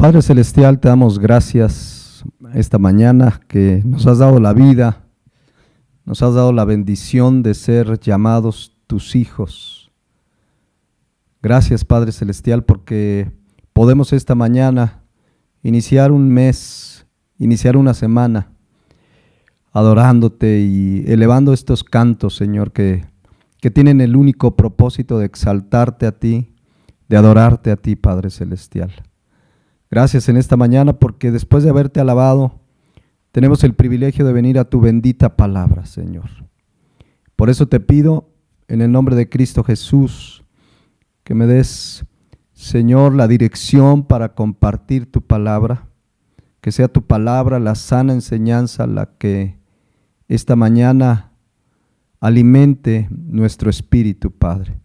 Padre Celestial, te damos gracias esta mañana que nos has dado la vida, nos has dado la bendición de ser llamados tus hijos. Gracias, Padre Celestial, porque podemos esta mañana iniciar un mes, iniciar una semana, adorándote y elevando estos cantos, Señor, que tienen el único propósito de exaltarte a ti, de adorarte a ti, Padre Celestial. Gracias en esta mañana porque después de haberte alabado, tenemos el privilegio de venir a tu bendita palabra, Señor. Por eso te pido, en el nombre de Cristo Jesús, que me des, Señor, la dirección para compartir tu palabra, que sea tu palabra la sana enseñanza, la que esta mañana alimente nuestro espíritu, Padre.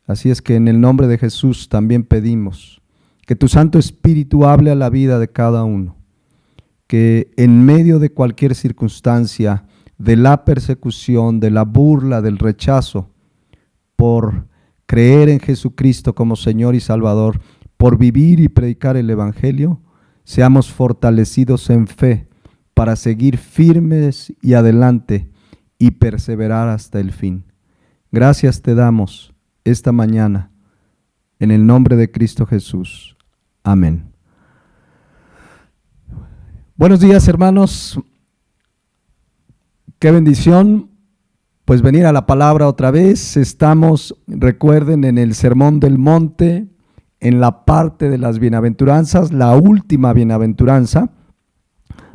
Así es que en el nombre de Jesús también pedimos que tu Santo Espíritu hable a la vida de cada uno, que en medio de cualquier circunstancia, de la persecución, de la burla, del rechazo, por creer en Jesucristo como Señor y Salvador, por vivir y predicar el Evangelio, seamos fortalecidos en fe para seguir firmes y adelante y perseverar hasta el fin. Gracias te damos esta mañana, en el nombre de Cristo Jesús. Amén. Buenos días, hermanos. Qué bendición, pues venir a la palabra otra vez. Estamos, recuerden, en el Sermón del Monte, en la parte de las bienaventuranzas, la última bienaventuranza,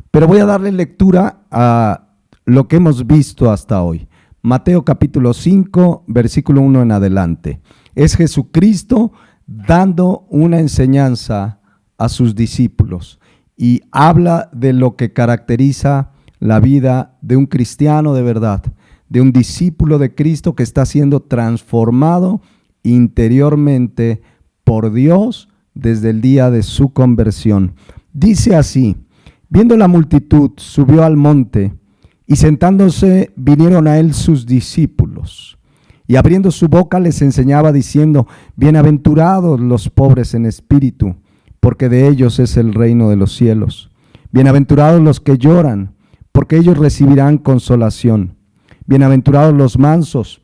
pero voy a darle lectura a lo que hemos visto hasta hoy. Mateo capítulo 5, versículo 1 en adelante. Es Jesucristo dando una enseñanza a sus discípulos y habla de lo que caracteriza la vida de un cristiano de verdad, de un discípulo de Cristo que está siendo transformado interiormente por Dios desde el día de su conversión. Dice así: viendo la multitud, subió al monte, y sentándose vinieron a él sus discípulos. Y abriendo su boca les enseñaba diciendo: bienaventurados los pobres en espíritu, porque de ellos es el reino de los cielos. Bienaventurados los que lloran, porque ellos recibirán consolación. Bienaventurados los mansos,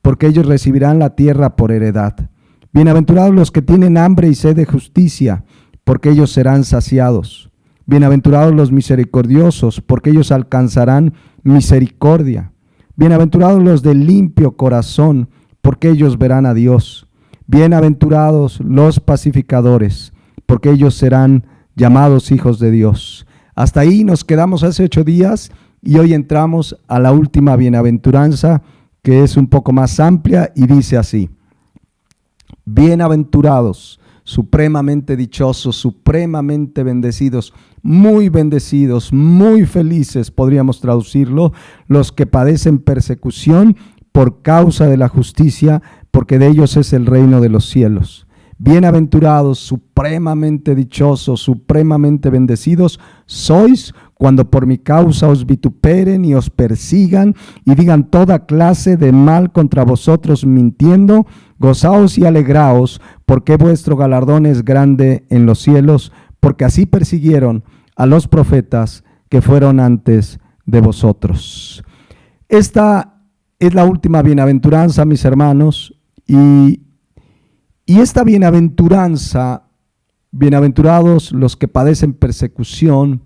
porque ellos recibirán la tierra por heredad. Bienaventurados los que tienen hambre y sed de justicia, porque ellos serán saciados. Bienaventurados los misericordiosos, porque ellos alcanzarán misericordia. Bienaventurados los de limpio corazón, porque ellos verán a Dios. Bienaventurados los pacificadores, porque ellos serán llamados hijos de Dios. Hasta ahí nos quedamos hace 8 días y hoy entramos a la última bienaventuranza, que es un poco más amplia y dice así: bienaventurados, supremamente dichosos, supremamente bendecidos, muy felices, podríamos traducirlo, los que padecen persecución por causa de la justicia, porque de ellos es el reino de los cielos. Bienaventurados, supremamente dichosos, supremamente bendecidos sois cuando por mi causa os vituperen y os persigan y digan toda clase de mal contra vosotros mintiendo. Gozaos y alegraos, porque vuestro galardón es grande en los cielos, porque así persiguieron a los profetas que fueron antes de vosotros. Esta es la última bienaventuranza, mis hermanos, y esta bienaventuranza, bienaventurados los que padecen persecución,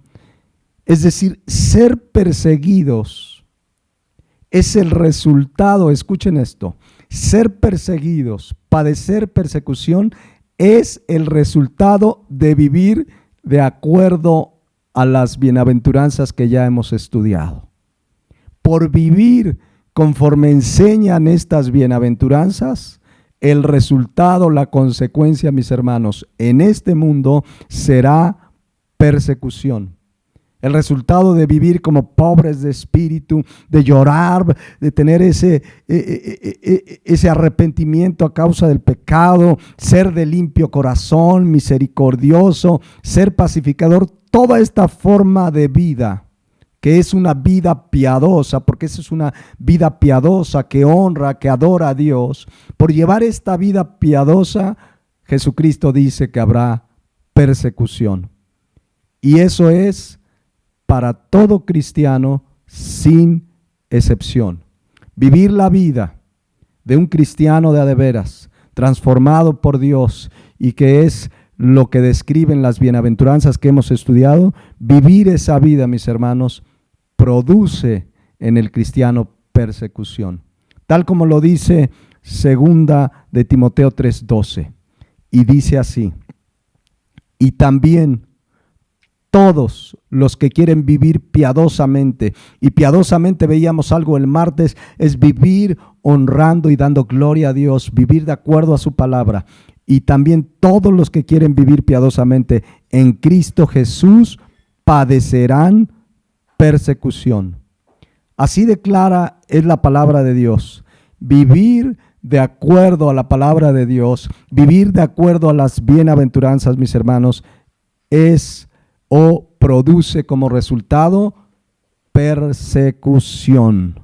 es decir, ser perseguidos, es el resultado, escuchen esto, ser perseguidos, padecer persecución, es el resultado de vivir de acuerdo a las bienaventuranzas que ya hemos estudiado. Por vivir conforme enseñan estas bienaventuranzas, el resultado, la consecuencia, mis hermanos, en este mundo será persecución. El resultado de vivir como pobres de espíritu, de llorar, de tener ese arrepentimiento a causa del pecado, ser de limpio corazón, misericordioso, ser pacificador, toda esta forma de vida, que es una vida piadosa, porque esa es una vida piadosa que honra, que adora a Dios. Por llevar esta vida piadosa, Jesucristo dice que habrá persecución. Y eso es para todo cristiano sin excepción. Vivir la vida de un cristiano de a de veras, transformado por Dios, y que es lo que describen las bienaventuranzas que hemos estudiado, vivir esa vida, mis hermanos, produce en el cristiano persecución. Tal como lo dice segunda de Timoteo 3:12. Y dice así: y también todos los que quieren vivir piadosamente, y piadosamente veíamos algo el martes, es vivir honrando y dando gloria a Dios, vivir de acuerdo a su palabra. Y también todos los que quieren vivir piadosamente en Cristo Jesús padecerán persecución. Así declara es la palabra de Dios. Vivir de acuerdo a la palabra de Dios, vivir de acuerdo a las bienaventuranzas, mis hermanos, es o produce como resultado persecución.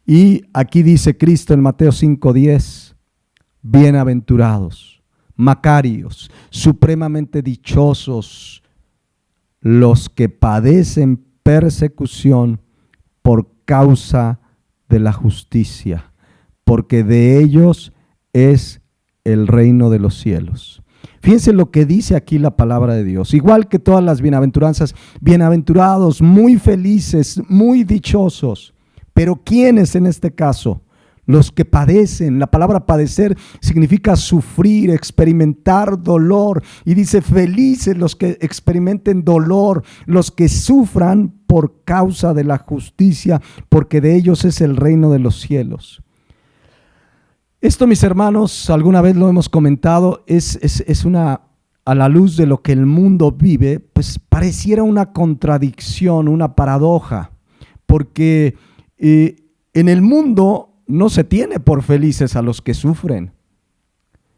Y aquí dice Cristo en Mateo 5:10, bienaventurados, macarios, supremamente dichosos los que padecen persecución por causa de la justicia, porque de ellos es el reino de los cielos. Fíjense lo que dice aquí la palabra de Dios. Igual que todas las bienaventuranzas, bienaventurados, muy felices, muy dichosos. Pero ¿quiénes en este caso? Los que padecen. La palabra padecer significa sufrir, experimentar dolor. Y dice felices los que experimenten dolor, los que sufran por causa de la justicia, porque de ellos es el reino de los cielos. Esto, mis hermanos, alguna vez lo hemos comentado, es una, a la luz de lo que el mundo vive, pues pareciera una contradicción, una paradoja, porque en el mundo no se tiene por felices a los que sufren.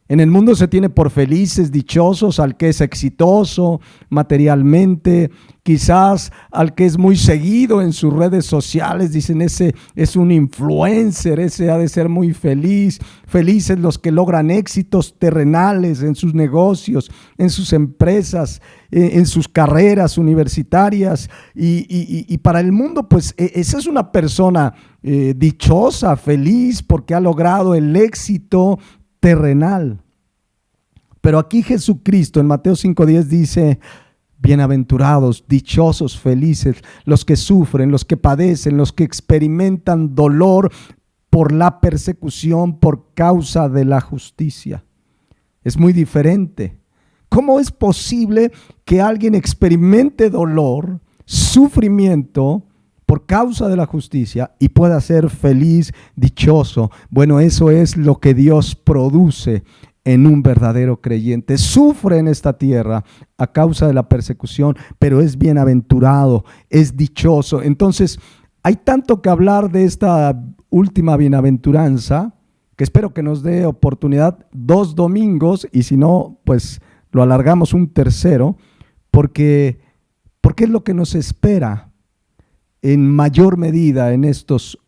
En el mundo se tiene por felices, dichosos, al que es exitoso materialmente, quizás al que es muy seguido en sus redes sociales, dicen ese es un influencer, ese ha de ser muy feliz. Felices los que logran éxitos terrenales en sus negocios, en sus empresas, en sus carreras universitarias. Y para el mundo, pues esa es una persona dichosa, feliz, porque ha logrado el éxito terrenal. Pero aquí Jesucristo en Mateo 5:10 dice: bienaventurados, dichosos, felices, los que sufren, los que padecen, los que experimentan dolor por la persecución por causa de la justicia. Es muy diferente. ¿Cómo es posible que alguien experimente dolor, sufrimiento por causa de la justicia y pueda ser feliz, dichoso? Bueno, eso es lo que Dios produce en un verdadero creyente. Sufre en esta tierra a causa de la persecución, pero es bienaventurado, es dichoso. Entonces, hay tanto que hablar de esta última bienaventuranza, que espero que nos dé oportunidad 2 domingos, y si no, pues lo alargamos un tercero, porque es lo que nos espera en mayor medida en estos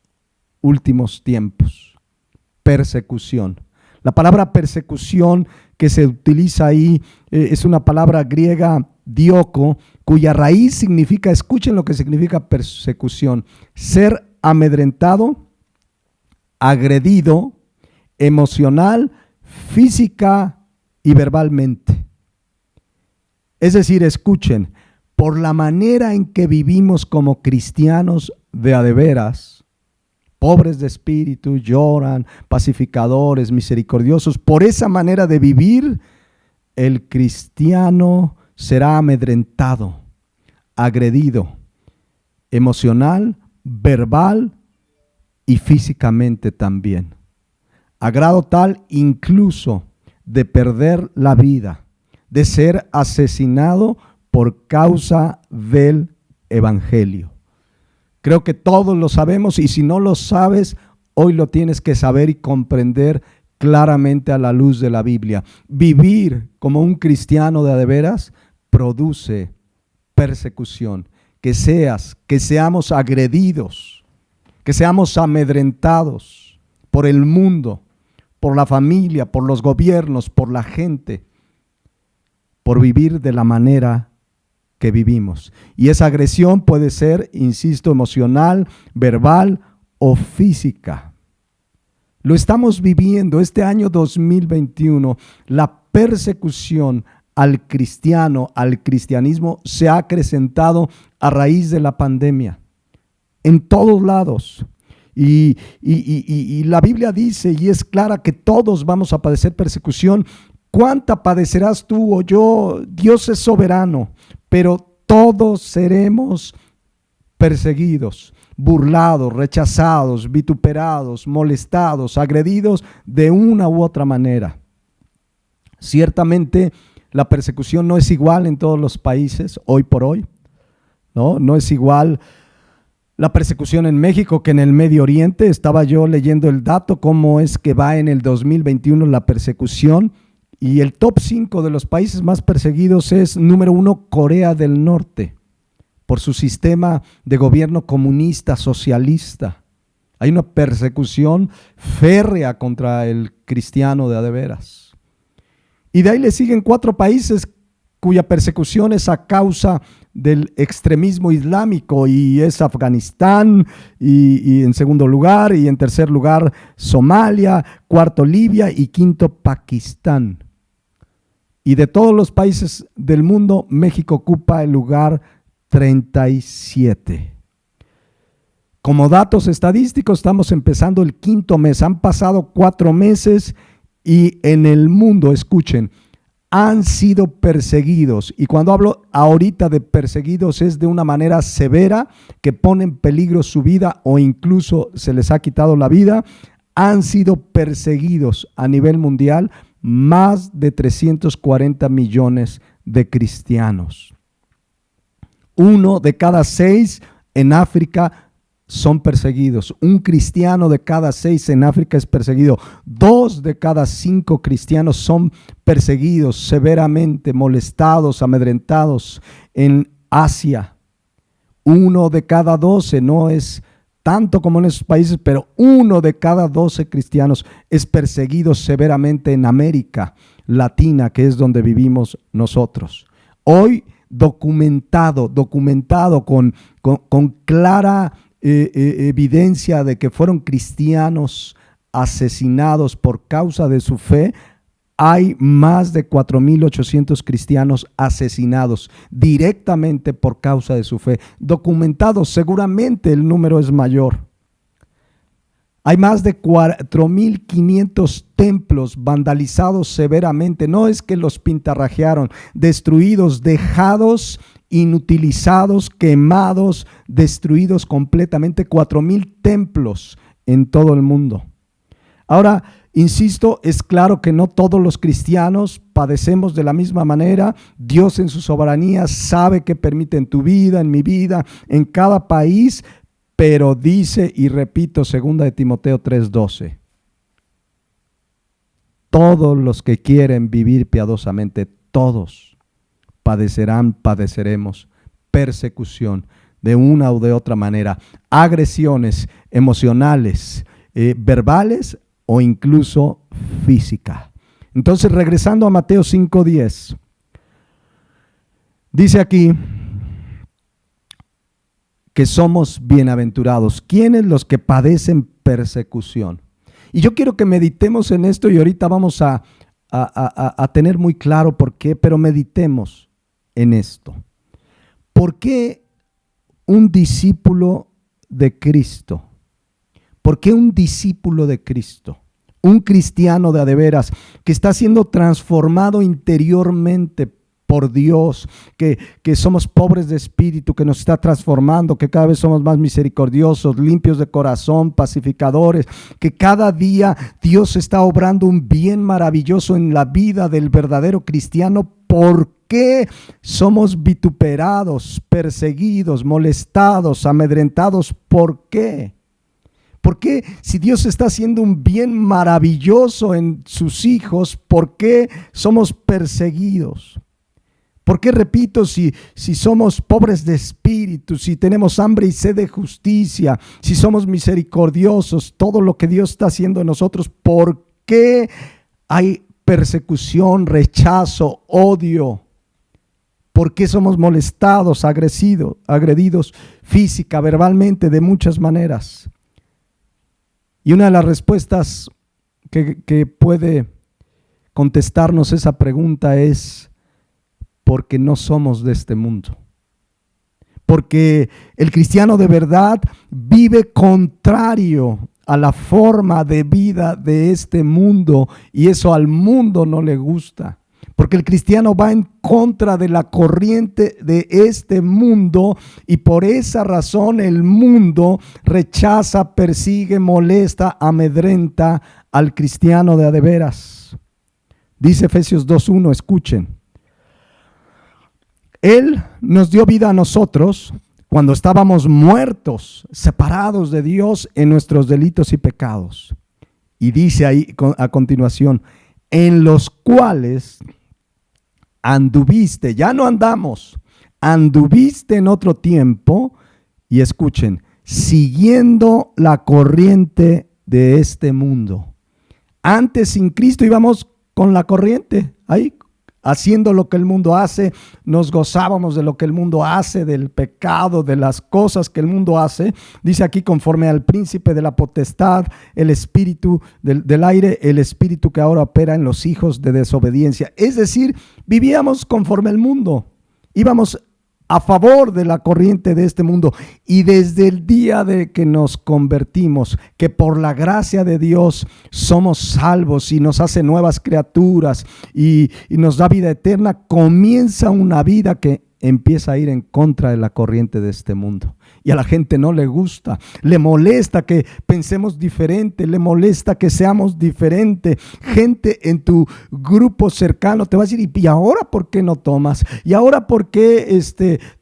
últimos tiempos. Persecución. La palabra persecución que se utiliza ahí es una palabra griega, dioko, cuya raíz significa, escuchen lo que significa persecución: ser amedrentado, agredido, emocional, física y verbalmente. Es decir, escuchen, por la manera en que vivimos como cristianos de a de veras, pobres de espíritu, lloran, pacificadores, misericordiosos, por esa manera de vivir, el cristiano será amedrentado, agredido, emocional, verbal y físicamente también. A grado tal incluso de perder la vida, de ser asesinado por causa del evangelio. Creo que todos lo sabemos, y si no lo sabes, hoy lo tienes que saber y comprender claramente a la luz de la Biblia. Vivir como un cristiano de a de veras produce persecución. Que seamos agredidos, que seamos amedrentados por el mundo, por la familia, por los gobiernos, por la gente. por vivir de la manera que vivimos. Y esa agresión puede ser, insisto, emocional, verbal o física. Lo estamos viviendo este año 2021. La persecución al cristiano, al cristianismo, se ha acrecentado a raíz de la pandemia. En todos lados. Y la Biblia dice, y es clara, que todos vamos a padecer persecución. ¿Cuánta padecerás tú o yo? Dios es soberano, pero todos seremos perseguidos, burlados, rechazados, vituperados, molestados, agredidos de una u otra manera. Ciertamente la persecución no es igual en todos los países hoy por hoy, no es igual la persecución en México que en el Medio Oriente. Estaba yo leyendo el dato, cómo es que va en el 2021 la persecución, y el top 5 de los países más perseguidos es: número 1, Corea del Norte, por su sistema de gobierno comunista, socialista. Hay una persecución férrea contra el cristiano de a de veras. Y de ahí le siguen 4 países cuya persecución es a causa del extremismo islámico, y es Afganistán, y en segundo lugar, y en tercer lugar Somalia, cuarto Libia y quinto Pakistán. Y de todos los países del mundo, México ocupa el lugar 37. Como datos estadísticos, estamos empezando el 5º mes. Han pasado 4 meses y en el mundo, escuchen, han sido perseguidos. Y cuando hablo ahorita de perseguidos, es de una manera severa, que pone en peligro su vida o incluso se les ha quitado la vida. Han sido perseguidos a nivel mundial más de 340 millones de cristianos. 1 de cada 6 en África son perseguidos. Un cristiano de cada 6 en África es perseguido. 2 de cada 5 cristianos son perseguidos severamente, molestados, amedrentados en Asia. 1 de cada 12, no es tanto como en esos países, pero 1 de cada 12 cristianos es perseguido severamente en América Latina, que es donde vivimos nosotros. Hoy documentado con clara evidencia de que fueron cristianos asesinados por causa de su fe. Hay más de 4,800 cristianos asesinados directamente por causa de su fe. Documentados, seguramente el número es mayor. Hay más de 4,500 templos vandalizados severamente. No es que los pintarrajearon, destruidos, dejados, inutilizados, quemados, destruidos completamente. 4,000 templos en todo el mundo. Ahora, insisto, es claro que no todos los cristianos padecemos de la misma manera. Dios en su soberanía sabe qué permite en tu vida, en mi vida, en cada país, pero dice, y repito, 2 de Timoteo 3:12, todos los que quieren vivir piadosamente, todos padeceremos persecución de una u de otra manera, agresiones emocionales, verbales o incluso física. Entonces, regresando a Mateo 5:10, dice aquí que somos bienaventurados. ¿Quiénes? Los que padecen persecución. Y yo quiero que meditemos en esto, y ahorita vamos a tener muy claro por qué, pero meditemos en esto. ¿Por qué un discípulo de Cristo? ¿Por qué un discípulo de Cristo? Un cristiano de a de veras, que está siendo transformado interiormente por Dios, que somos pobres de espíritu, que nos está transformando, que cada vez somos más misericordiosos, limpios de corazón, pacificadores, que cada día Dios está obrando un bien maravilloso en la vida del verdadero cristiano. ¿Por qué somos vituperados, perseguidos, molestados, amedrentados? ¿Por qué? ¿Por qué, si Dios está haciendo un bien maravilloso en sus hijos, por qué somos perseguidos? ¿Por qué, repito, si somos pobres de espíritu, si tenemos hambre y sed de justicia, si somos misericordiosos, todo lo que Dios está haciendo en nosotros, por qué hay persecución, rechazo, odio? ¿Por qué somos molestados, agredidos física, verbalmente, de muchas maneras? Y una de las respuestas que puede contestarnos esa pregunta es porque no somos de este mundo. Porque el cristiano de verdad vive contrario a la forma de vida de este mundo, y eso al mundo no le gusta. Porque el cristiano va en contra de la corriente de este mundo, y por esa razón el mundo rechaza, persigue, molesta, amedrenta al cristiano de a de veras. Dice Efesios 2:1, escuchen. Él nos dio vida a nosotros cuando estábamos muertos, separados de Dios en nuestros delitos y pecados. Y dice ahí a continuación, en los cuales anduviste, ya no andamos, anduviste en otro tiempo, y escuchen, siguiendo la corriente de este mundo. Antes sin Cristo íbamos con la corriente, ahí haciendo lo que el mundo hace, nos gozábamos de lo que el mundo hace, del pecado, de las cosas que el mundo hace. Dice aquí, conforme al príncipe de la potestad, el espíritu del aire, el espíritu que ahora opera en los hijos de desobediencia. Es decir, vivíamos conforme al mundo, íbamos a favor de la corriente de este mundo, y desde el día de que nos convertimos, que por la gracia de Dios somos salvos y nos hace nuevas criaturas y nos da vida eterna, comienza una vida que empieza a ir en contra de la corriente de este mundo. Y a la gente no le gusta, le molesta que pensemos diferente, le molesta que seamos diferente. Gente en tu grupo cercano te va a decir, ¿y ahora por qué no tomas? ¿Y ahora por qué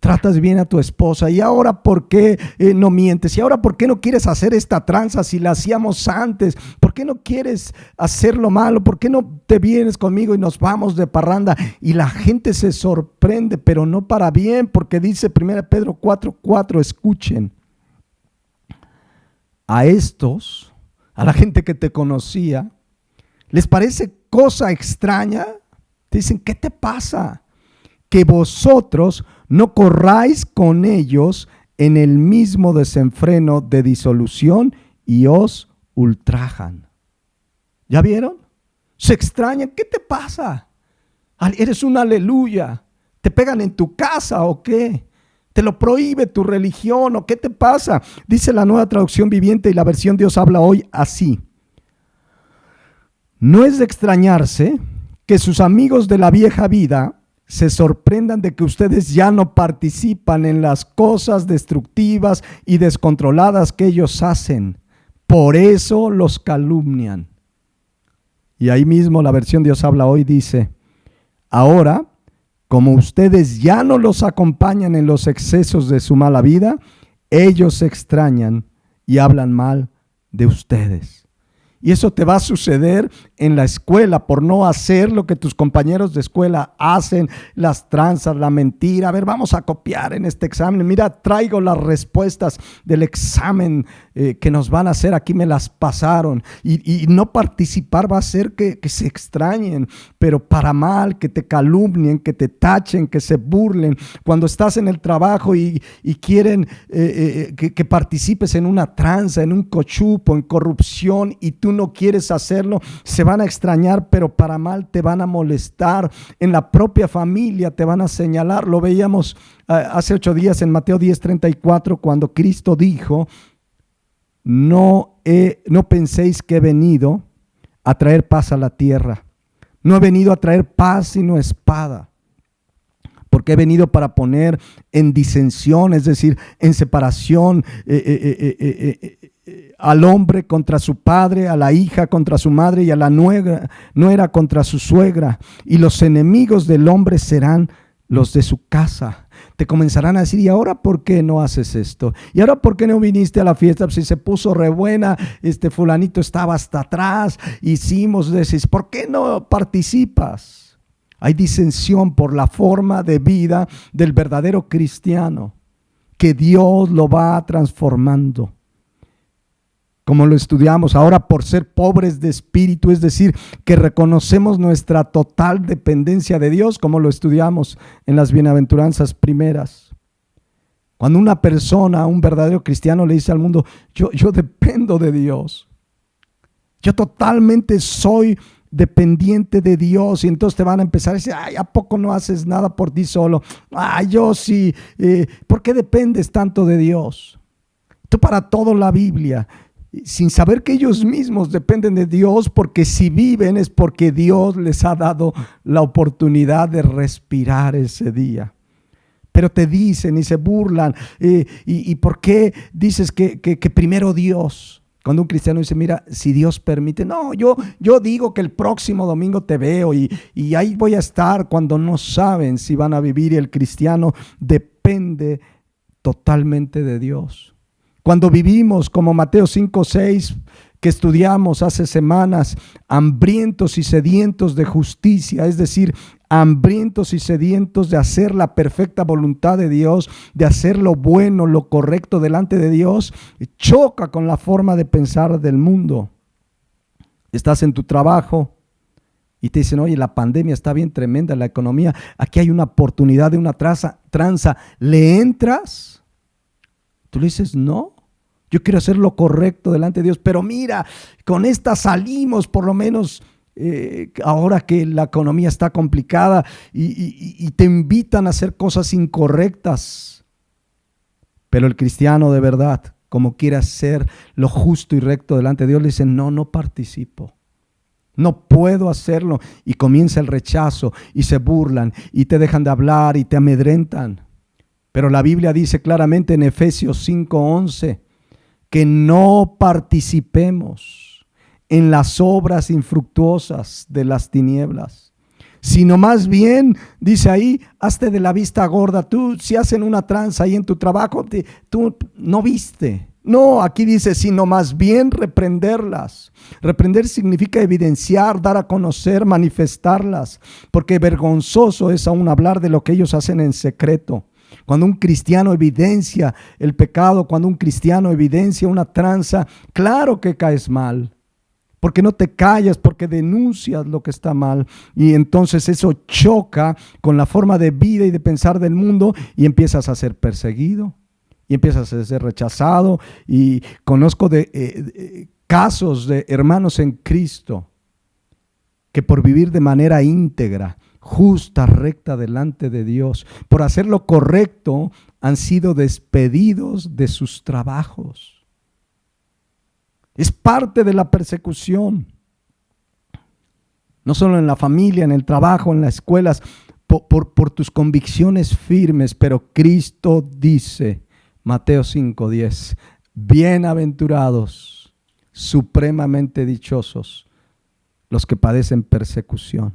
tratas bien a tu esposa? ¿Y ahora por qué no mientes? ¿Y ahora por qué no quieres hacer esta tranza si la hacíamos antes? ¿Por qué no quieres hacer lo malo? ¿Por qué no te vienes conmigo y nos vamos de parranda? Y la gente se sorprende, pero no para bien, porque dice 1 Pedro 4:4, escuchen, a estos, a la gente que te conocía, les parece cosa extraña. Te dicen, ¿qué te pasa? Que vosotros no corráis con ellos en el mismo desenfreno de disolución y os ultrajan. ¿Ya vieron? Se extrañan, ¿qué te pasa? ¿Eres un aleluya? ¿Te pegan en tu casa o qué? ¿Te lo prohíbe tu religión o qué te pasa? Dice la Nueva Traducción Viviente y la versión Dios habla hoy así. No es de extrañarse que sus amigos de la vieja vida se sorprendan de que ustedes ya no participan en las cosas destructivas y descontroladas que ellos hacen. Por eso los calumnian. Y ahí mismo la versión Dios habla hoy dice, ahora, como ustedes ya no los acompañan en los excesos de su mala vida, ellos se extrañan y hablan mal de ustedes. Y eso te va a suceder en la escuela por no hacer lo que tus compañeros de escuela hacen, las tranzas, la mentira. A ver, vamos a copiar en este examen. Mira, traigo las respuestas del examen que nos van a hacer. Aquí me las pasaron. Y no participar va a hacer que se extrañen, pero para mal, que te calumnien, que te tachen, que se burlen. Cuando estás en el trabajo y quieren que participes en una tranza, en un cochupo, en corrupción, y tú no quieres hacerlo, se van a extrañar, pero para mal te van a molestar. En la propia familia te van a señalar. Lo veíamos hace 8 días en Mateo 10:34, cuando Cristo dijo, no penséis que he venido a traer paz a la tierra. No he venido a traer paz sino espada. Porque he venido para poner en disensión, es decir, en separación, al hombre contra su padre, a la hija contra su madre y a la nuera contra su suegra. Y los enemigos del hombre serán los de su casa. Te comenzarán a decir, ¿y ahora por qué no haces esto? ¿Y ahora por qué no viniste a la fiesta? Pues si se puso re buena, fulanito estaba hasta atrás, hicimos, decís, ¿por qué no participas? Hay disensión por la forma de vida del verdadero cristiano, que Dios lo va transformando. como lo estudiamos ahora, por ser pobres de espíritu, es decir, que reconocemos nuestra total dependencia de Dios, como lo estudiamos en las bienaventuranzas primeras. Cuando una persona, un verdadero cristiano, le dice al mundo, yo dependo de Dios, yo totalmente soy dependiente de Dios, y entonces te van a empezar a decir, ay, ¿a poco no haces nada por ti solo? Ay, yo sí, ¿por qué dependes tanto de Dios? Tú para todo la Biblia, sin saber que ellos mismos dependen de Dios, porque si viven es porque Dios les ha dado la oportunidad de respirar ese día. Pero te dicen y se burlan, ¿y por qué dices que primero Dios? Cuando un cristiano dice, mira, si Dios permite, no, yo digo que el próximo domingo te veo y ahí voy a estar, cuando no saben si van a vivir, y el cristiano depende totalmente de Dios. Cuando vivimos como Mateo 5:6, que estudiamos hace semanas, hambrientos y sedientos de justicia, es decir, hambrientos y sedientos de hacer la perfecta voluntad de Dios, de hacer lo bueno, lo correcto delante de Dios, choca con la forma de pensar del mundo. Estás en tu trabajo y te dicen, oye, la pandemia está bien tremenda, la economía, aquí hay una oportunidad de una tranza, ¿le entras? Tú le dices, no. Yo quiero hacer lo correcto delante de Dios, pero mira, con esta salimos por lo menos ahora que la economía está complicada y te invitan a hacer cosas incorrectas. Pero el cristiano de verdad, como quiere hacer lo justo y recto delante de Dios, le dice, no participo. No puedo hacerlo. Y comienza el rechazo y se burlan y te dejan de hablar y te amedrentan. Pero la Biblia dice claramente en Efesios 5:11, que no participemos en las obras infructuosas de las tinieblas, sino más bien, dice ahí, hazte de la vista gorda. Tú, si hacen una tranza ahí en tu trabajo, tú no viste. No, aquí dice, sino más bien reprenderlas. Reprender significa evidenciar, dar a conocer, manifestarlas, porque vergonzoso es aún hablar de lo que ellos hacen en secreto. Cuando un cristiano evidencia el pecado, cuando un cristiano evidencia una tranza, claro que caes mal, porque no te callas, porque denuncias lo que está mal, y entonces eso choca con la forma de vida y de pensar del mundo, y empiezas a ser perseguido, y empiezas a ser rechazado. Y conozco de casos de hermanos en Cristo que por vivir de manera íntegra, justa, recta delante de Dios, por hacer lo correcto, han sido despedidos de sus trabajos. Es parte de la persecución. No solo en la familia, en el trabajo, en las escuelas, por tus convicciones firmes, pero Cristo dice, Mateo 5:10, bienaventurados, supremamente dichosos, los que padecen persecución.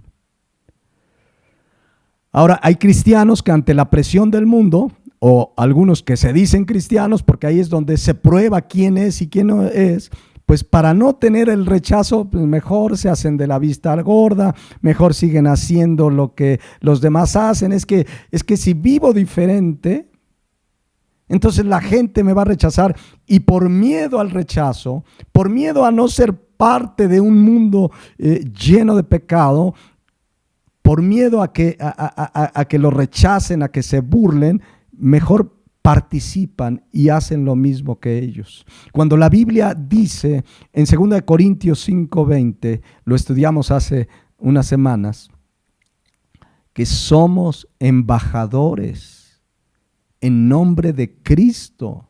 Ahora, hay cristianos que ante la presión del mundo, o algunos que se dicen cristianos, porque ahí es donde se prueba quién es y quién no es, pues para no tener el rechazo, pues mejor se hacen de la vista gorda, mejor siguen haciendo lo que los demás hacen. Es que si vivo diferente, entonces la gente me va a rechazar, y por miedo al rechazo, por miedo a no ser parte de un mundo lleno de pecado, por miedo a que lo rechacen, a que se burlen, mejor participan y hacen lo mismo que ellos. Cuando la Biblia dice en 2 Corintios 5:20, lo estudiamos hace unas semanas, que somos embajadores en nombre de Cristo,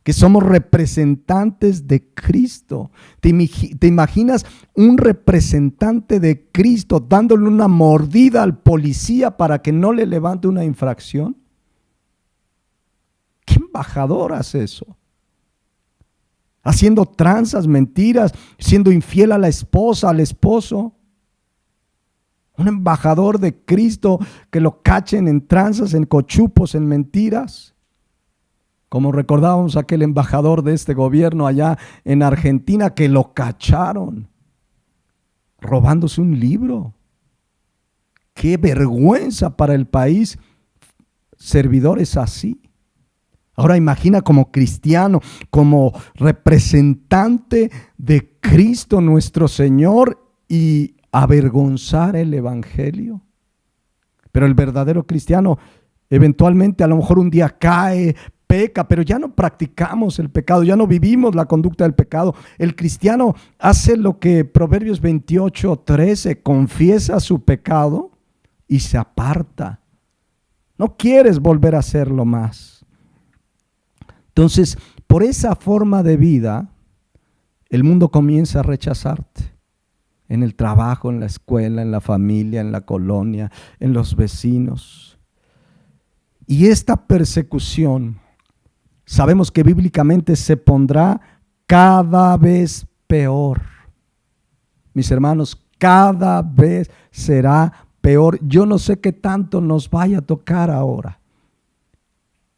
que somos representantes de Cristo. ¿Te imaginas un representante de Cristo dándole una mordida al policía para que no le levante una infracción? ¿Qué embajador hace eso? Haciendo tranzas, mentiras, siendo infiel a la esposa, al esposo. Un embajador de Cristo que lo cachen en tranzas, en cochupos, en mentiras. Como recordábamos aquel embajador de este gobierno allá en Argentina que lo cacharon robándose un libro. ¡Qué vergüenza para el país! Servidores así. Ahora imagina como cristiano, como representante de Cristo nuestro Señor y avergonzar el evangelio. Pero el verdadero cristiano eventualmente a lo mejor un día cae, peca, pero ya no practicamos el pecado, ya no vivimos la conducta del pecado. El cristiano hace lo que Proverbios 28:13, confiesa su pecado y se aparta. No quieres volver a hacerlo más. Entonces, por esa forma de vida, el mundo comienza a rechazarte. En el trabajo, en la escuela, en la familia, en la colonia, en los vecinos. Y esta persecución, sabemos que bíblicamente se pondrá cada vez peor. Mis hermanos, cada vez será peor. Yo no sé qué tanto nos vaya a tocar ahora,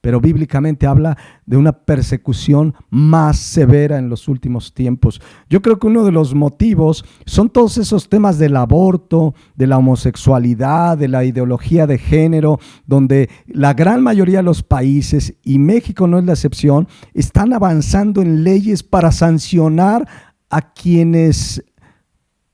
pero bíblicamente habla de una persecución más severa en los últimos tiempos. Yo creo que uno de los motivos son todos esos temas del aborto, de la homosexualidad, de la ideología de género, donde la gran mayoría de los países, y México no es la excepción, están avanzando en leyes para sancionar a quienes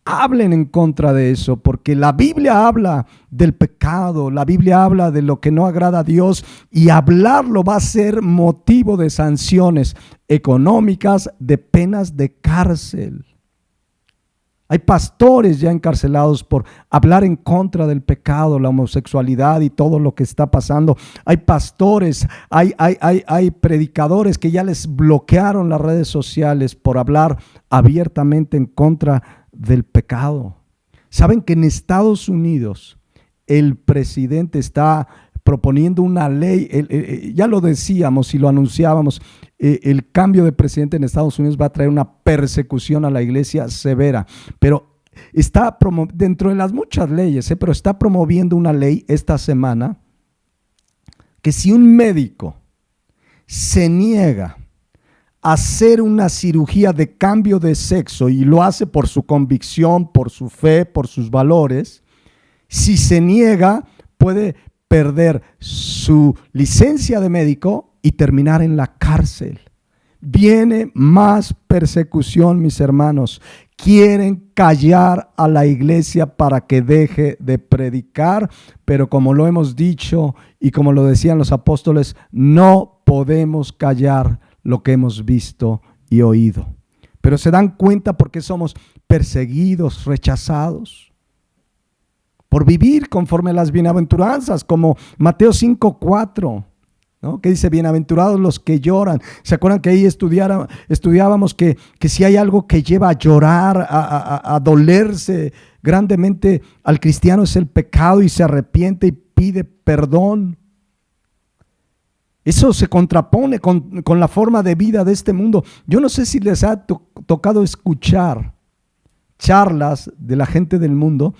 hablen en contra de eso, porque la Biblia habla del pecado, la Biblia habla de lo que no agrada a Dios, y hablarlo va a ser motivo de sanciones económicas, de penas de cárcel. Hay pastores ya encarcelados por hablar en contra del pecado, la homosexualidad y todo lo que está pasando. Hay pastores, hay predicadores que ya les bloquearon las redes sociales por hablar abiertamente en contra del pecado. Saben que en Estados Unidos el presidente está proponiendo una ley, ya lo decíamos y lo anunciábamos, el cambio de presidente en Estados Unidos va a traer una persecución a la iglesia severa, pero está dentro de las muchas leyes, pero está promoviendo una ley esta semana que si un médico se niega hacer una cirugía de cambio de sexo y lo hace por su convicción, por su fe, por sus valores, si se niega puede perder su licencia de médico y terminar en la cárcel. Viene más persecución, mis hermanos. Quieren callar a la iglesia para que deje de predicar, pero como lo hemos dicho y como lo decían los apóstoles, no podemos callar lo que hemos visto y oído. Pero se dan cuenta porque somos perseguidos, rechazados, por vivir conforme a las bienaventuranzas, como Mateo 5:4, ¿no? Que dice, bienaventurados los que lloran. ¿Se acuerdan que ahí estudiábamos que si hay algo que lleva a llorar, a dolerse grandemente al cristiano, es el pecado, y se arrepiente y pide perdón? Eso se contrapone con la forma de vida de este mundo. Yo no sé si les ha tocado escuchar charlas de la gente del mundo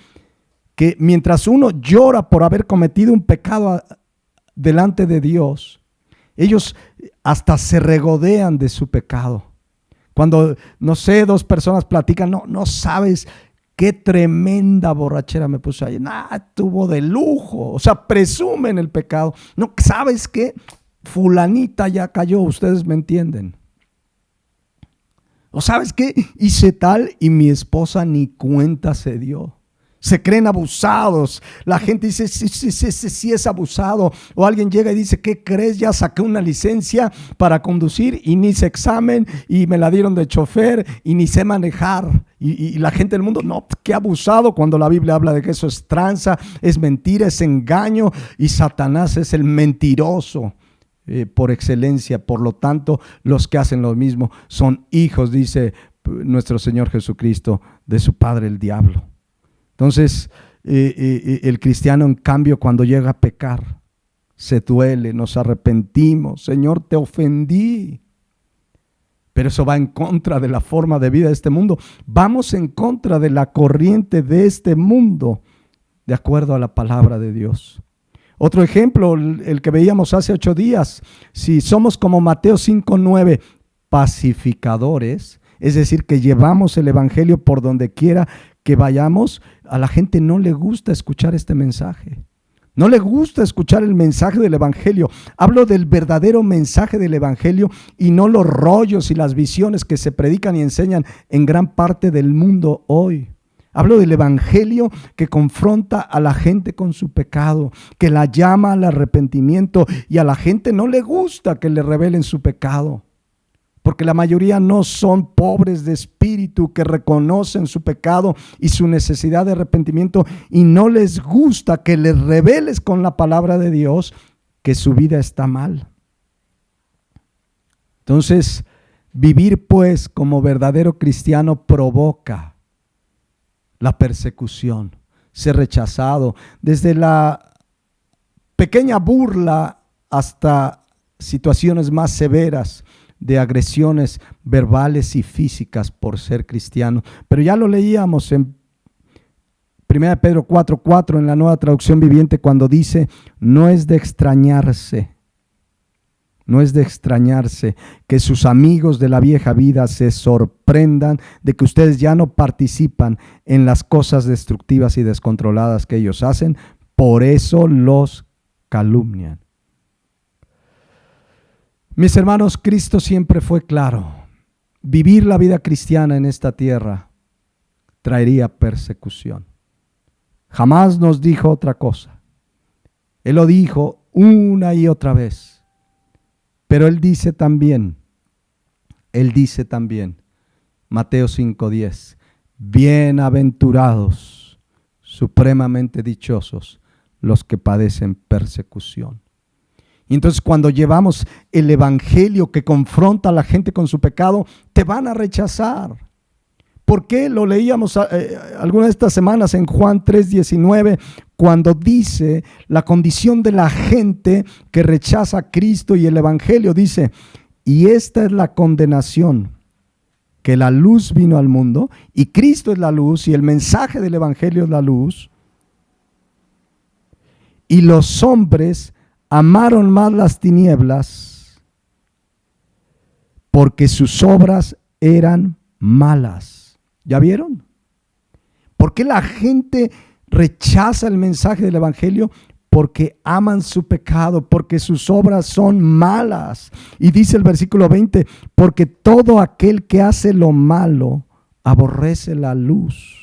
que mientras uno llora por haber cometido un pecado delante de Dios, ellos hasta se regodean de su pecado. Cuando, no sé, dos personas platican, no sabes qué tremenda borrachera me puse ayer. Tuvo de lujo. O sea, presumen el pecado. No, ¿sabes qué? Fulanita ya cayó, ustedes me entienden. ¿O sabes qué? Hice tal y mi esposa ni cuenta se dio. Se creen abusados. La gente dice, sí es abusado. O alguien llega y dice, ¿qué crees? Ya saqué una licencia para conducir y ni hice examen y me la dieron de chofer y ni sé manejar. Y la gente del mundo, no, qué abusado, cuando la Biblia habla de que eso es tranza, es mentira, es engaño, y Satanás es el mentiroso por excelencia. Por lo tanto, los que hacen lo mismo son hijos, dice nuestro Señor Jesucristo, de su padre el diablo. Entonces, el cristiano, en cambio, cuando llega a pecar, se duele, nos arrepentimos. Señor, te ofendí. Pero eso va en contra de la forma de vida de este mundo. Vamos en contra de la corriente de este mundo, de acuerdo a la palabra de Dios. Otro ejemplo, el que veíamos hace 8 días. Si somos como Mateo 5:9, pacificadores, es decir, que llevamos el evangelio por donde quiera que vayamos, a la gente no le gusta escuchar este mensaje. No le gusta escuchar el mensaje del Evangelio. Hablo del verdadero mensaje del Evangelio y no los rollos y las visiones que se predican y enseñan en gran parte del mundo hoy. Hablo del Evangelio que confronta a la gente con su pecado, que la llama al arrepentimiento, y a la gente no le gusta que le revelen su pecado. Porque la mayoría no son pobres de espíritu, que reconocen su pecado y su necesidad de arrepentimiento, y no les gusta que les reveles con la palabra de Dios que su vida está mal. Entonces, vivir pues como verdadero cristiano provoca la persecución, ser rechazado, desde la pequeña burla hasta situaciones más severas de agresiones verbales y físicas por ser cristiano. Pero ya lo leíamos en 1 Pedro 4:4 en la Nueva Traducción Viviente, cuando dice: no es de extrañarse que sus amigos de la vieja vida se sorprendan de que ustedes ya no participan en las cosas destructivas y descontroladas que ellos hacen, por eso los calumnian. Mis hermanos, Cristo siempre fue claro: vivir la vida cristiana en esta tierra traería persecución. Jamás nos dijo otra cosa. Él lo dijo una y otra vez. Pero Él dice también, Mateo 5:10, bienaventurados, supremamente dichosos los que padecen persecución. Y entonces, cuando llevamos el Evangelio que confronta a la gente con su pecado, te van a rechazar. ¿Por qué? Lo leíamos algunas de estas semanas en Juan 3:19, cuando dice la condición de la gente que rechaza a Cristo y el Evangelio. Dice: y esta es la condenación, que la luz vino al mundo, y Cristo es la luz, y el mensaje del Evangelio es la luz, y los hombres amaron más las tinieblas porque sus obras eran malas. ¿Ya vieron? ¿Por qué la gente rechaza el mensaje del Evangelio? Porque aman su pecado, porque sus obras son malas. Y dice el versículo 20, porque todo aquel que hace lo malo aborrece la luz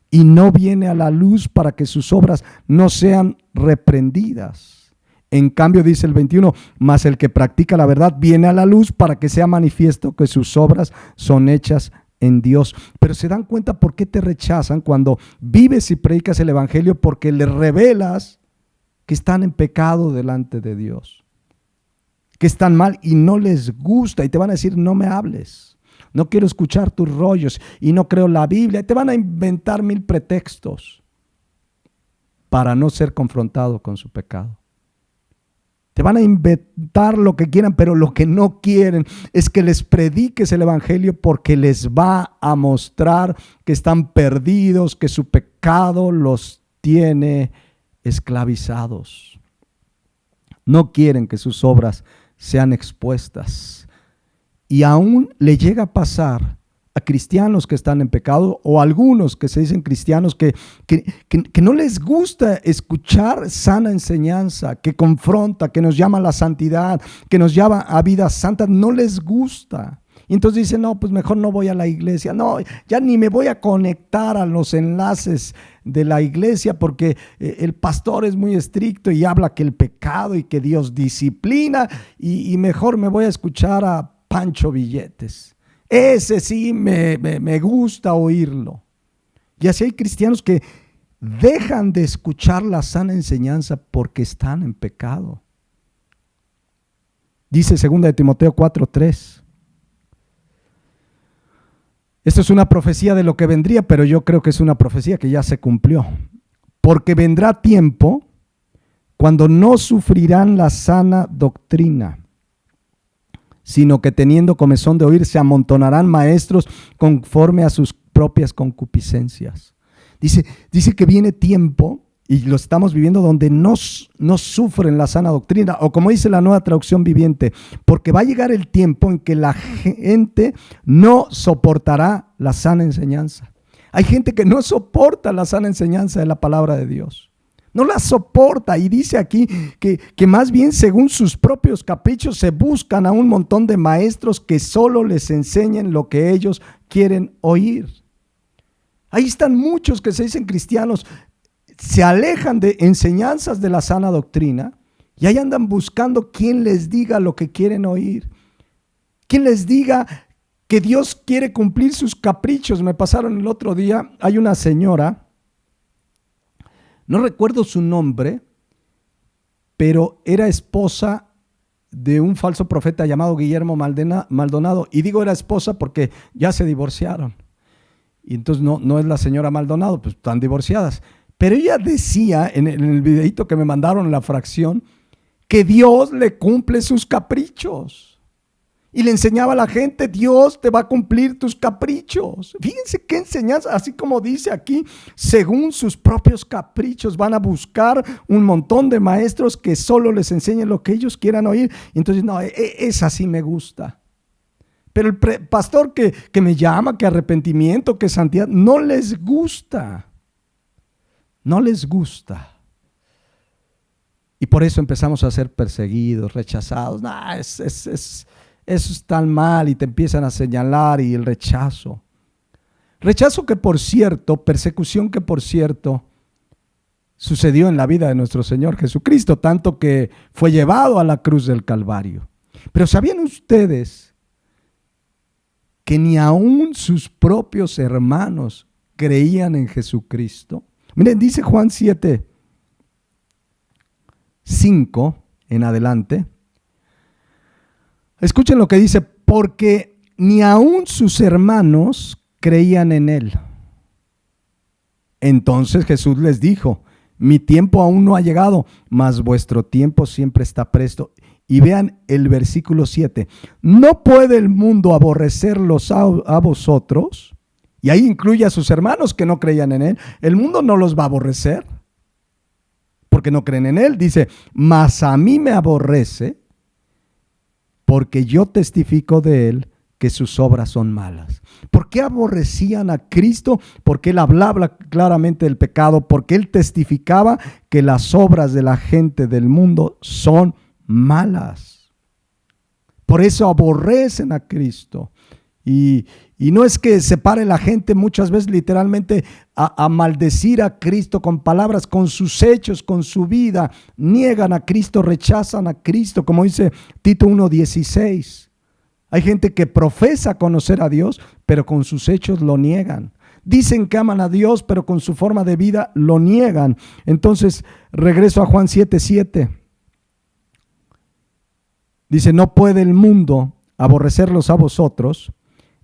y no viene a la luz para que sus obras no sean reprendidas. En cambio, dice el 21, mas el que practica la verdad viene a la luz para que sea manifiesto que sus obras son hechas en Dios. Pero se dan cuenta por qué te rechazan cuando vives y predicas el Evangelio: porque les revelas que están en pecado delante de Dios, que están mal y no les gusta, y te van a decir: no me hables. No quiero escuchar tus rollos y no creo la Biblia. Te van a inventar 1000 pretextos para no ser confrontado con su pecado. Te van a inventar lo que quieran, pero lo que no quieren es que les prediques el Evangelio, porque les va a mostrar que están perdidos, que su pecado los tiene esclavizados. No quieren que sus obras sean expuestas. Y aún le llega a pasar a cristianos que están en pecado, o a algunos que se dicen cristianos que no les gusta escuchar sana enseñanza, que confronta, que nos llama a la santidad, que nos llama a vida santa. No les gusta. Y entonces dicen: no, pues mejor no voy a la iglesia. No, ya ni me voy a conectar a los enlaces de la iglesia, porque el pastor es muy estricto y habla que el pecado y que Dios disciplina, y mejor me voy a escuchar a Pancho Billetes. Ese sí me gusta oírlo. Y así hay cristianos que dejan de escuchar la sana enseñanza porque están en pecado. Dice 2 de Timoteo 4:3. Esto es una profecía de lo que vendría, pero yo creo que es una profecía que ya se cumplió. Porque vendrá tiempo cuando no sufrirán la sana doctrina, sino que teniendo comezón de oír, se amontonarán maestros conforme a sus propias concupiscencias. Dice que viene tiempo, y lo estamos viviendo, donde no sufren la sana doctrina, o como dice la Nueva Traducción Viviente, porque va a llegar el tiempo en que la gente no soportará la sana enseñanza. Hay gente que no soporta la sana enseñanza de la palabra de Dios. No la soporta. Y dice aquí que más bien según sus propios caprichos se buscan a un montón de maestros que solo les enseñen lo que ellos quieren oír. Ahí están muchos que se dicen cristianos, se alejan de enseñanzas de la sana doctrina y ahí andan buscando quien les diga lo que quieren oír. Quien les diga que Dios quiere cumplir sus caprichos. Me pasaron el otro día, hay una señora, no recuerdo su nombre, pero era esposa de un falso profeta llamado Guillermo Maldonado. Y digo era esposa porque ya se divorciaron. Y entonces no es la señora Maldonado, pues están divorciadas. Pero ella decía en el videito que me mandaron en la fracción que Dios le cumple sus caprichos. Y le enseñaba a la gente, Dios te va a cumplir tus caprichos. Fíjense qué enseñanza, así como dice aquí, según sus propios caprichos van a buscar un montón de maestros que solo les enseñen lo que ellos quieran oír. Y entonces, no, esa sí me gusta. Pero el pastor que me llama, que arrepentimiento, que santidad, no les gusta. No les gusta. Y por eso empezamos a ser perseguidos, rechazados. Eso es tan mal y te empiezan a señalar y el rechazo. Rechazo que por cierto, persecución que por cierto, sucedió en la vida de nuestro Señor Jesucristo, tanto que fue llevado a la cruz del Calvario. Pero ¿sabían ustedes que ni aún sus propios hermanos creían en Jesucristo? Miren, dice Juan 7, 5 en adelante. Escuchen lo que dice, porque ni aún sus hermanos creían en él. Entonces Jesús les dijo, mi tiempo aún no ha llegado, mas vuestro tiempo siempre está presto. Y vean el versículo 7, no puede el mundo aborrecerlos a vosotros, y ahí incluye a sus hermanos que no creían en él. El mundo no los va a aborrecer, porque no creen en él. Dice, mas a mí me aborrece, porque yo testifico de él que sus obras son malas. ¿Por qué aborrecían a Cristo? Porque él hablaba claramente del pecado, porque él testificaba que las obras de la gente del mundo son malas. Por eso aborrecen a Cristo. Y no es que se pare la gente muchas veces literalmente a maldecir a Cristo con palabras, con sus hechos, con su vida. Niegan a Cristo, rechazan a Cristo, como dice Tito 1:16. Hay gente que profesa conocer a Dios, pero con sus hechos lo niegan. Dicen que aman a Dios, pero con su forma de vida lo niegan. Entonces, regreso a Juan 7:7. Dice, no puede el mundo aborrecerlos a vosotros,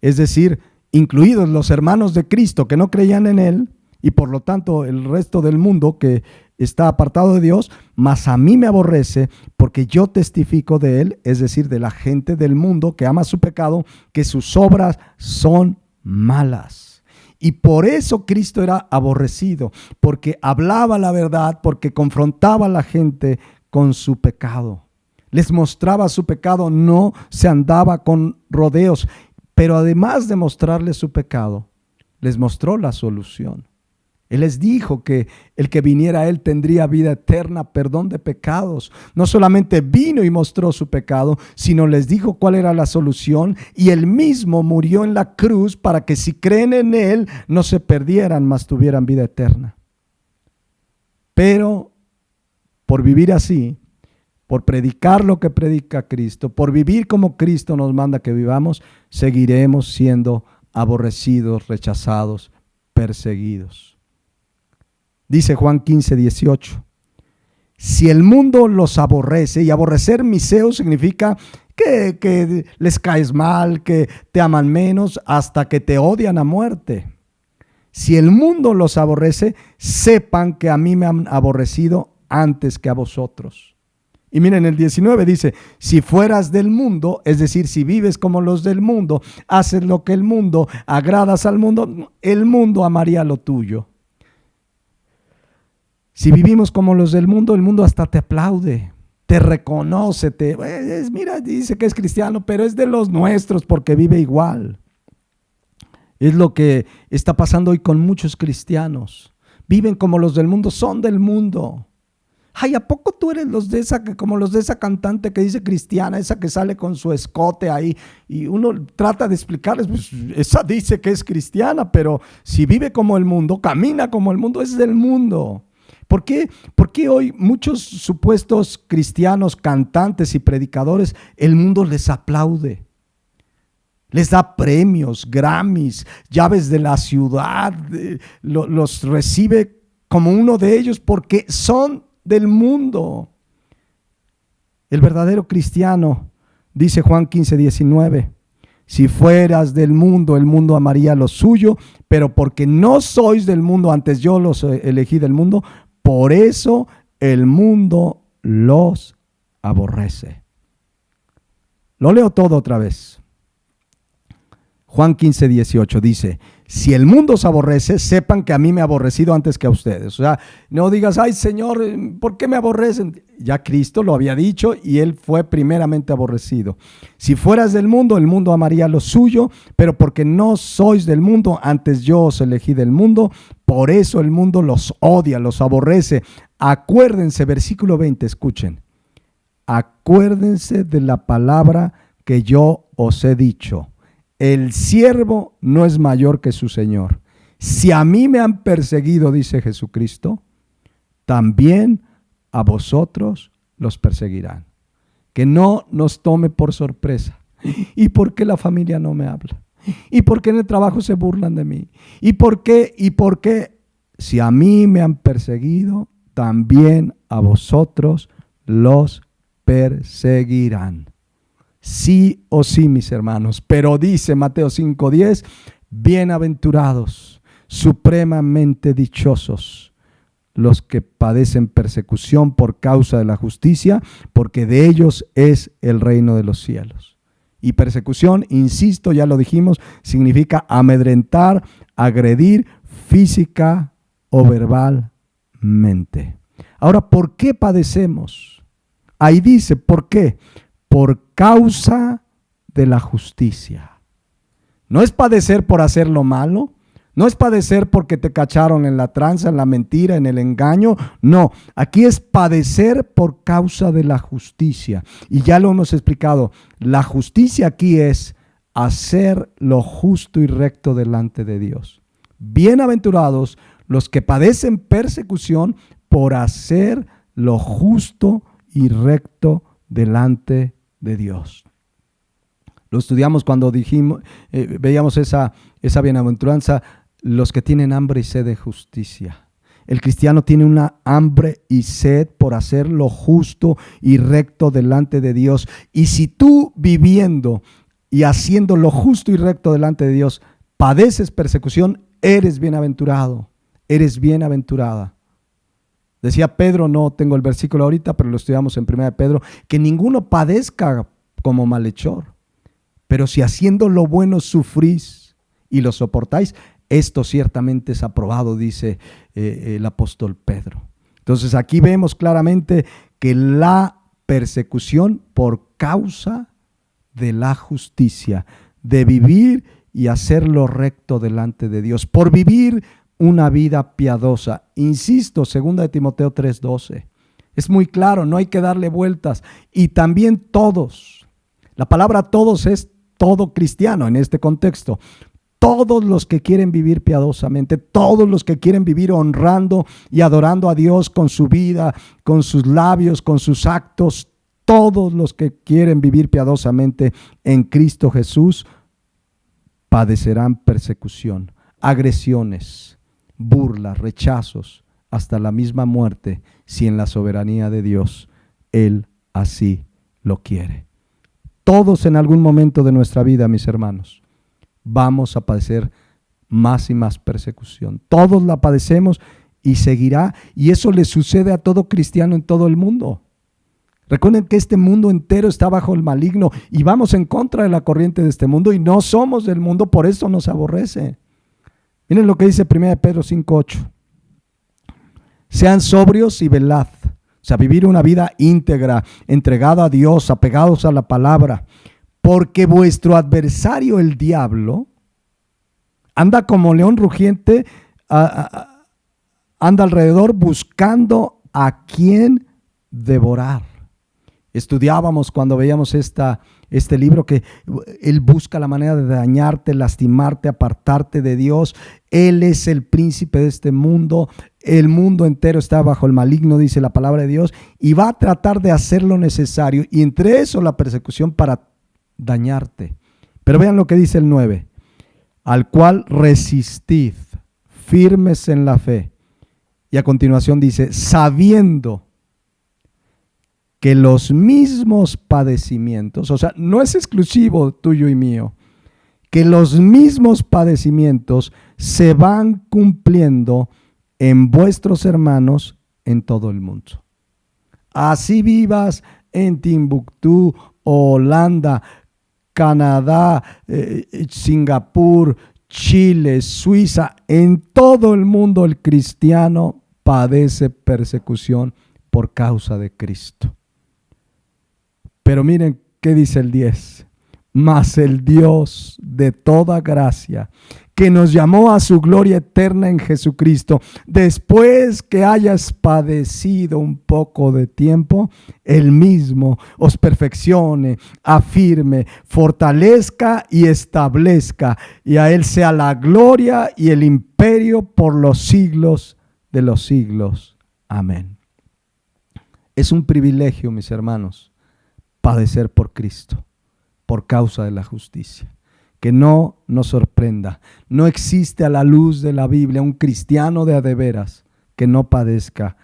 es decir, incluidos los hermanos de Cristo que no creían en él, y por lo tanto el resto del mundo que está apartado de Dios, mas a mí me aborrece porque yo testifico de él, es decir, de la gente del mundo que ama su pecado, que sus obras son malas. Y por eso Cristo era aborrecido, porque hablaba la verdad, porque confrontaba a la gente con su pecado. Les mostraba su pecado, no se andaba con rodeos. Pero además de mostrarles su pecado, les mostró la solución. Él les dijo que el que viniera a él tendría vida eterna, perdón de pecados. No solamente vino y mostró su pecado, sino les dijo cuál era la solución. Y él mismo murió en la cruz para que si creen en él no se perdieran, mas tuvieran vida eterna. Pero por vivir así, por predicar lo que predica Cristo, por vivir como Cristo nos manda que vivamos, seguiremos siendo aborrecidos, rechazados, perseguidos. Dice Juan 15:18, si el mundo los aborrece, y aborrecer miseo significa que les caes mal, que te aman menos, hasta que te odian a muerte. Si el mundo los aborrece, sepan que a mí me han aborrecido antes que a vosotros. Y miren, el 19 dice, si fueras del mundo, es decir, si vives como los del mundo, haces lo que el mundo, agradas al mundo, el mundo amaría lo tuyo. Si vivimos como los del mundo, el mundo hasta te aplaude, te reconoce, mira, dice que es cristiano, pero es de los nuestros porque vive igual. Es lo que está pasando hoy con muchos cristianos. viven como los del mundo, son del mundo. Ay, ¿a poco tú eres como los de esa cantante que dice cristiana, esa que sale con su escote ahí? Y uno trata de explicarles, pues esa dice que es cristiana, pero si vive como el mundo, camina como el mundo, es del mundo. ¿Por qué hoy muchos supuestos cristianos, cantantes y predicadores, el mundo les aplaude? Les da premios, Grammys, llaves de la ciudad, los recibe como uno de ellos porque son del mundo. El verdadero cristiano, dice Juan 15:19, si fueras del mundo, el mundo amaría lo suyo, pero porque no sois del mundo, antes yo los elegí del mundo, por eso el mundo los aborrece. Lo leo todo otra vez. Juan 15:18 dice, si el mundo os aborrece, sepan que a mí me ha aborrecido antes que a ustedes. O sea, no digas, ay Señor, ¿por qué me aborrecen? Ya Cristo lo había dicho y Él fue primeramente aborrecido. Si fueras del mundo, el mundo amaría lo suyo, pero porque no sois del mundo, antes yo os elegí del mundo, por eso el mundo los odia, los aborrece. Acuérdense, versículo 20, escuchen. Acuérdense de la palabra que yo os he dicho. El siervo no es mayor que su Señor. Si a mí me han perseguido, dice Jesucristo, también a vosotros los perseguirán. Que no nos tome por sorpresa. ¿Y por qué la familia no me habla? ¿Y por qué en el trabajo se burlan de mí? ¿Y por qué? Si a mí me han perseguido, también a vosotros los perseguirán. Sí o sí, mis hermanos. Pero dice Mateo 5:10, bienaventurados, supremamente dichosos los que padecen persecución por causa de la justicia, porque de ellos es el reino de los cielos. Y persecución, insisto, ya lo dijimos, significa amedrentar, agredir física o verbalmente. Ahora, ¿por qué padecemos? Ahí dice, ¿por qué? Por causa de la justicia. No es padecer por hacer lo malo, no es padecer porque te cacharon en la tranza, en la mentira, en el engaño. No, aquí es padecer por causa de la justicia. Y ya lo hemos explicado, la justicia aquí es hacer lo justo y recto delante de Dios. Bienaventurados los que padecen persecución por hacer lo justo y recto delante de Dios. Lo estudiamos cuando veíamos esa bienaventuranza, los que tienen hambre y sed de justicia. El cristiano tiene una hambre y sed por hacer lo justo y recto delante de Dios. Y si tú viviendo y haciendo lo justo y recto delante de Dios, padeces persecución, eres bienaventurado, eres bienaventurada. Decía Pedro, no tengo el versículo ahorita, pero lo estudiamos en 1 Pedro, que ninguno padezca como malhechor. Pero si haciendo lo bueno sufrís y lo soportáis, esto ciertamente es aprobado, dice el apóstol Pedro. Entonces aquí vemos claramente que la persecución por causa de la justicia, de vivir y hacer lo recto delante de Dios, por vivir una vida piadosa. Insisto, 2 de Timoteo 3:12. Es muy claro, no hay que darle vueltas. Y también todos. La palabra todos es todo cristiano en este contexto. Todos los que quieren vivir piadosamente, todos los que quieren vivir honrando y adorando a Dios con su vida, con sus labios, con sus actos, todos los que quieren vivir piadosamente en Cristo Jesús padecerán persecución, agresiones, burlas, rechazos, hasta la misma muerte, si en la soberanía de Dios Él así lo quiere. Todos en algún momento de nuestra vida, mis hermanos, vamos a padecer más y más persecución. Todos la padecemos y seguirá, y eso le sucede a todo cristiano en todo el mundo. Recuerden que este mundo entero está bajo el maligno y vamos en contra de la corriente de este mundo y no somos del mundo, por eso nos aborrece. Miren lo que dice 1 Pedro 5:8. Sean sobrios y velad. O sea, vivir una vida íntegra, entregada a Dios, apegados a la palabra. Porque vuestro adversario, el diablo, anda como león rugiente anda alrededor buscando a quién devorar. Estudiábamos cuando veíamos este libro que él busca la manera de dañarte, lastimarte, apartarte de Dios. Él es el príncipe de este mundo. El mundo entero está bajo el maligno, dice la palabra de Dios, y va a tratar de hacer lo necesario, y entre eso la persecución para dañarte. Pero vean lo que dice el 9. Al cual resistid, firmes en la fe. Y a continuación dice, sabiendo que los mismos padecimientos, o sea, no es exclusivo tuyo y mío, que los mismos padecimientos se van cumpliendo en vuestros hermanos en todo el mundo. Así vivas en Timbuktu, Holanda, Canadá, Singapur, Chile, Suiza, en todo el mundo el cristiano padece persecución por causa de Cristo. Pero miren qué dice el 10. Mas el Dios de toda gracia, que nos llamó a su gloria eterna en Jesucristo, después que hayas padecido un poco de tiempo, Él mismo os perfeccione, afirme, fortalezca y establezca, y a Él sea la gloria y el imperio por los siglos de los siglos. Amén. Es un privilegio, mis hermanos, padecer por Cristo, por causa de la justicia. Que no nos sorprenda. No existe a la luz de la Biblia un cristiano de a de veras que no padezca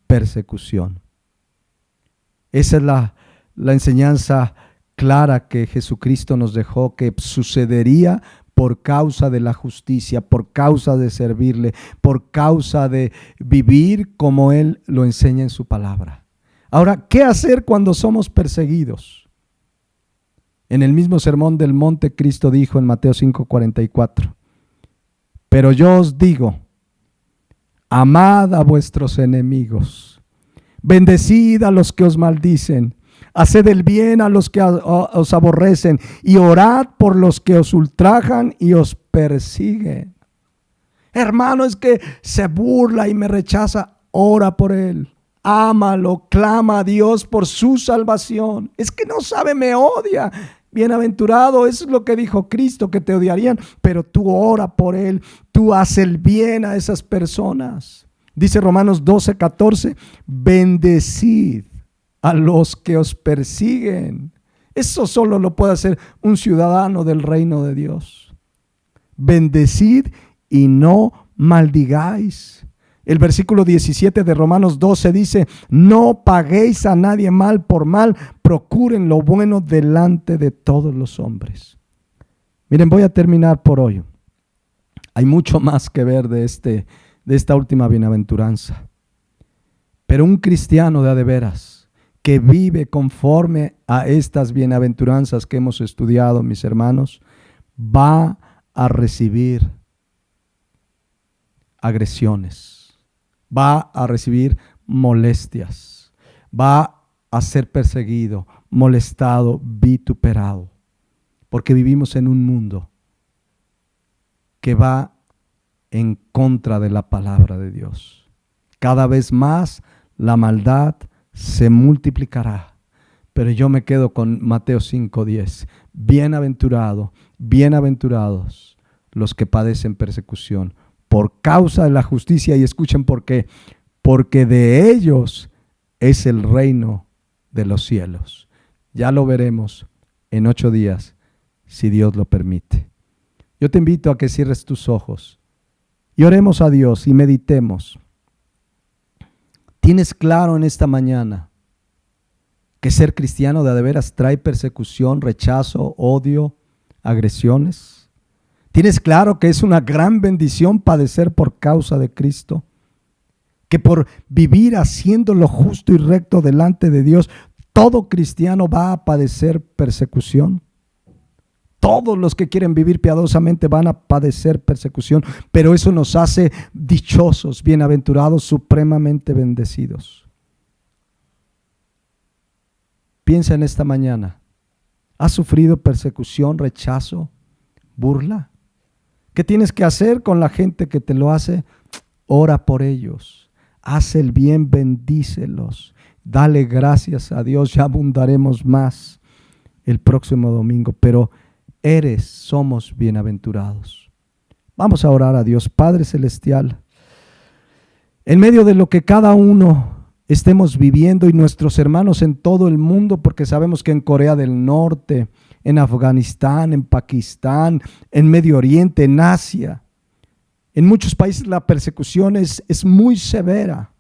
persecución. Esa es la enseñanza clara que Jesucristo nos dejó, que sucedería por causa de la justicia, por causa de servirle, por causa de vivir como Él lo enseña en su palabra. Ahora, ¿qué hacer cuando somos perseguidos? En el mismo sermón del monte, Cristo dijo en Mateo 5:44, pero yo os digo, amad a vuestros enemigos, bendecid a los que os maldicen, haced el bien a los que os aborrecen y orad por los que os ultrajan y os persiguen. Hermano, es que se burla y me rechaza, ora por él. Ámalo, clama a Dios por su salvación. Es que no sabe, me odia. Bienaventurado, eso es lo que dijo Cristo, que te odiarían, pero tú ora por él, tú haces el bien a esas personas. Dice Romanos 12:14, bendecid a los que os persiguen. Eso solo lo puede hacer un ciudadano del reino de Dios. Bendecid y no maldigáis. El versículo 17 de Romanos 12 dice, no paguéis a nadie mal por mal, procuren lo bueno delante de todos los hombres. Miren, voy a terminar por hoy. Hay mucho más que ver de esta última bienaventuranza. Pero un cristiano de a de veras, que vive conforme a estas bienaventuranzas que hemos estudiado, mis hermanos, va a recibir agresiones. Va a recibir molestias, va a ser perseguido, molestado, vituperado, porque vivimos en un mundo que va en contra de la palabra de Dios. Cada vez más la maldad se multiplicará, pero yo me quedo con Mateo 5:10. Bienaventurados los que padecen persecución por causa de la justicia, y escuchen por qué, porque de ellos es el reino de los cielos. Ya lo veremos en 8 días, si Dios lo permite. Yo te invito a que cierres tus ojos y oremos a Dios y meditemos. ¿Tienes claro en esta mañana que ser cristiano de a de veras trae persecución, rechazo, odio, agresiones? ¿Tienes claro que es una gran bendición padecer por causa de Cristo? Que por vivir haciendo lo justo y recto delante de Dios, todo cristiano va a padecer persecución. Todos los que quieren vivir piadosamente van a padecer persecución, pero eso nos hace dichosos, bienaventurados, supremamente bendecidos. Piensa en esta mañana. ¿Has sufrido persecución, rechazo, burla? ¿Qué tienes que hacer con la gente que te lo hace? ora por ellos, haz el bien, bendícelos, dale gracias a Dios, ya abundaremos más el próximo domingo, pero somos bienaventurados. Vamos a orar a Dios. Padre Celestial, en medio de lo que cada uno estemos viviendo y nuestros hermanos en todo el mundo, porque sabemos que en Corea del Norte, en Afganistán, en Pakistán, en Medio Oriente, en Asia, en muchos países la persecución es muy severa.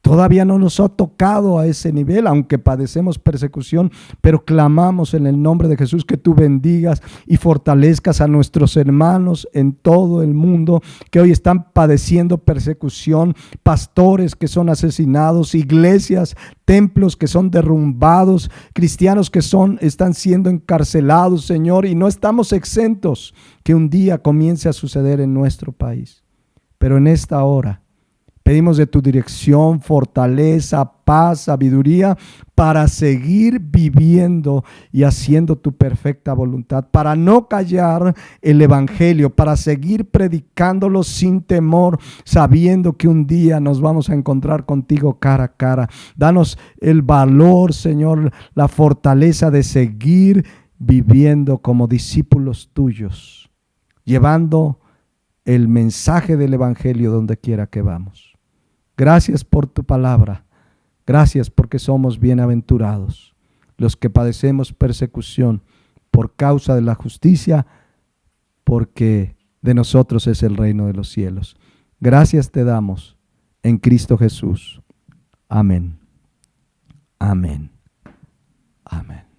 Todavía no nos ha tocado a ese nivel, aunque padecemos persecución, pero clamamos en el nombre de Jesús que tú bendigas y fortalezcas a nuestros hermanos en todo el mundo que hoy están padeciendo persecución, pastores que son asesinados, iglesias, templos que son derrumbados, cristianos que están siendo encarcelados, Señor, y no estamos exentos que un día comience a suceder en nuestro país. Pero en esta hora pedimos de tu dirección, fortaleza, paz, sabiduría para seguir viviendo y haciendo tu perfecta voluntad, para no callar el evangelio, para seguir predicándolo sin temor, sabiendo que un día nos vamos a encontrar contigo cara a cara. Danos el valor, Señor, la fortaleza de seguir viviendo como discípulos tuyos, llevando el mensaje del evangelio donde quiera que vamos. Gracias por tu palabra. Gracias porque somos bienaventurados los que padecemos persecución por causa de la justicia, porque de nosotros es el reino de los cielos. Gracias te damos en Cristo Jesús. Amén. Amén. Amén.